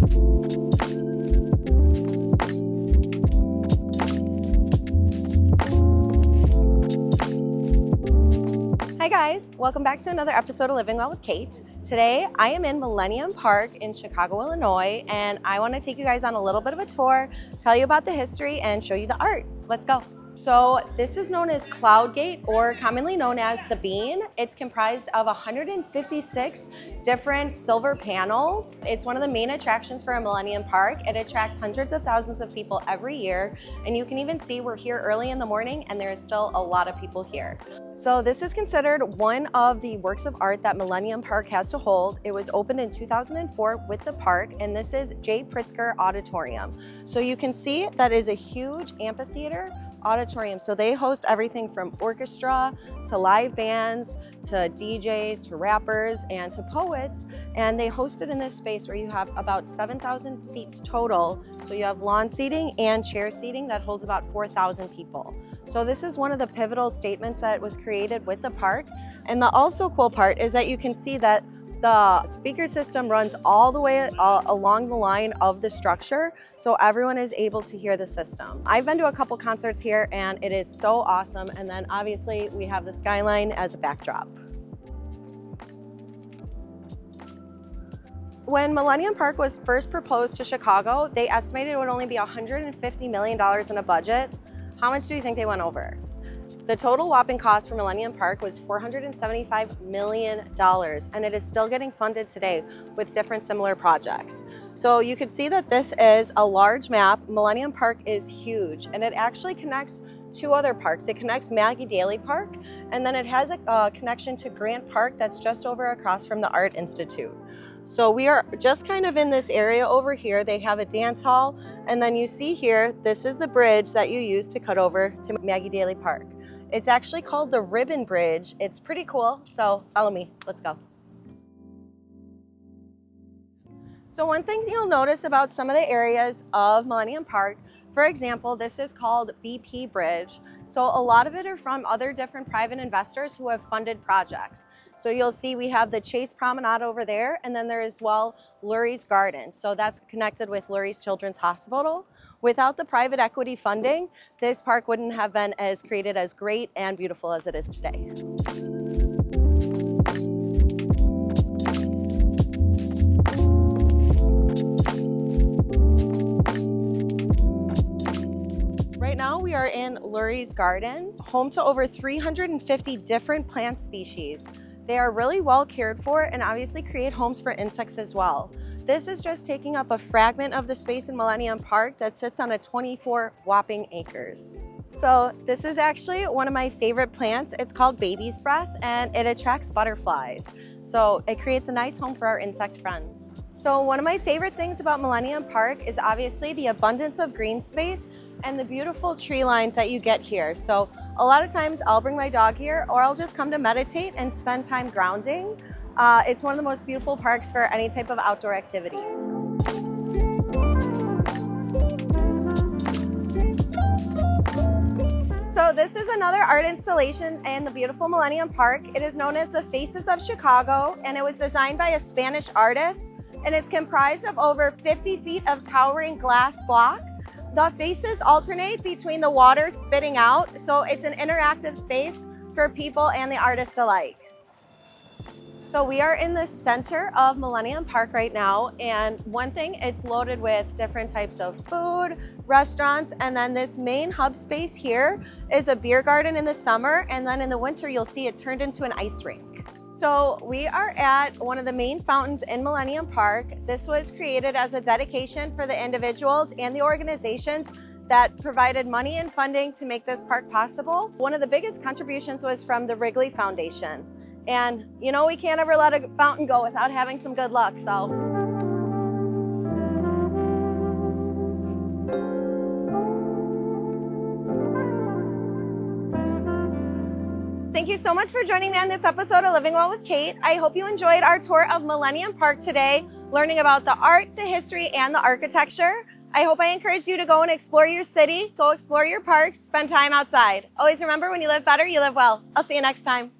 Hi guys, welcome back to another episode of Living Well with Kate. Today I am in Millennium Park in Chicago, Illinois, and I want to take you guys on a little bit of a tour, tell you about the history, and show you the art. Let's go. So this is known as Cloud Gate, or commonly known as the Bean. It's comprised of 156 different silver panels. It's one of the main attractions for a Millennium Park. It attracts hundreds of thousands of people every year, and you can even see we're here early in the morning and there is still a lot of people here. So this is considered one of the works of art that Millennium Park has to hold. It was opened in 2004 with the park, and this is J. Pritzker Auditorium. So you can see that is a huge amphitheater auditorium. So they host everything from orchestra to live bands to DJs to rappers and to poets, and they host it in this space where you have about 7,000 seats total. So you have lawn seating and chair seating that holds about 4,000 people. So this is one of the pivotal statements that was created with the park. And the also cool part is that you can see that the speaker system runs all the way along the line of the structure, so everyone is able to hear the system. I've been to a couple concerts here and it is so awesome. And then obviously we have the skyline as a backdrop. When Millennium Park was first proposed to Chicago, they estimated it would only be $150 million in a budget. How much do you think they went over? The total whopping cost for Millennium Park was $475 million, and it is still getting funded today with different similar projects. So you can see that this is a large map. Millennium Park is huge, and it actually connects two other parks. It connects Maggie Daley Park, and then it has a connection to Grant Park that's just over across from the Art Institute. So we are just kind of in this area over here. They have a dance hall, and then you see here, this is the bridge that you use to cut over to Maggie Daley Park. It's actually called the Ribbon Bridge. It's pretty cool, so follow me, let's go. So one thing you'll notice about some of the areas of Millennium Park, for example, this is called BP Bridge. So a lot of it are from other different private investors who have funded projects. So you'll see we have the Chase Promenade over there, and then there is, well, Lurie's Garden. So that's connected with Lurie's Children's Hospital. Without the private equity funding, this park wouldn't have been as created as great and beautiful as it is today. Right now we are in Lurie's Gardens, home to over 350 different plant species. They are really well cared for and obviously create homes for insects as well. This is just taking up a fragment of the space in Millennium Park that sits on a 24 whopping acres. So this is actually one of my favorite plants. It's called baby's breath, and it attracts butterflies. So it creates a nice home for our insect friends. So one of my favorite things about Millennium Park is obviously the abundance of green space and the beautiful tree lines that you get here. So a lot of times I'll bring my dog here, or I'll just come to meditate and spend time grounding. It's one of the most beautiful parks for any type of outdoor activity. So this is another art installation in the beautiful Millennium Park. It is known as the Faces of Chicago, and it was designed by a Spanish artist, and it's comprised of over 50 feet of towering glass block. The faces alternate between the water spitting out, so it's an interactive space for people and the artist alike. So we are in the center of Millennium Park right now, and one thing, it's loaded with different types of food, restaurants, and then this main hub space here is a beer garden in the summer, and then in the winter you'll see it turned into an ice rink. So we are at one of the main fountains in Millennium Park. This was created as a dedication for the individuals and the organizations that provided money and funding to make this park possible. One of the biggest contributions was from the Wrigley Foundation. And you know, we can't ever let a fountain go without having some good luck, so. Thank you so much for joining me on this episode of Living Well with Kate. I hope you enjoyed our tour of Millennium Park today, learning about the art, the history, and the architecture. I hope I encouraged you to go and explore your city, go explore your parks, spend time outside. Always remember, when you live better, you live well. I'll see you next time.